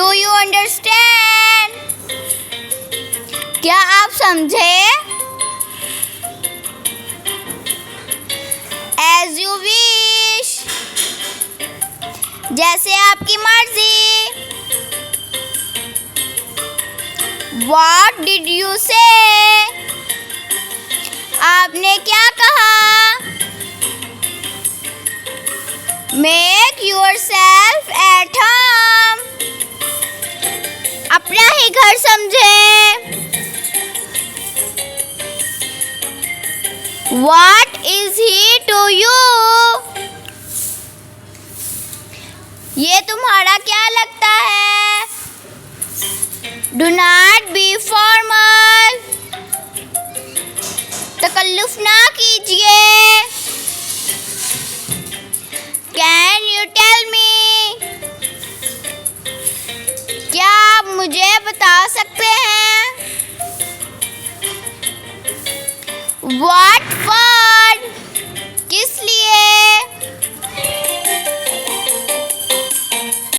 Do you understand? क्या आप समझे? एज यू विश, जैसे आपकी मर्जी। What did you say? आपने क्या कहा? Make yourself at home. अपना ही घर समझे। What is he to you? ये तुम्हारा क्या लगता है? Do not be formal. तकल्लुफ़ ना कीजिए। Can you tell me? क्या आप मुझे बता सकते हैं? What for?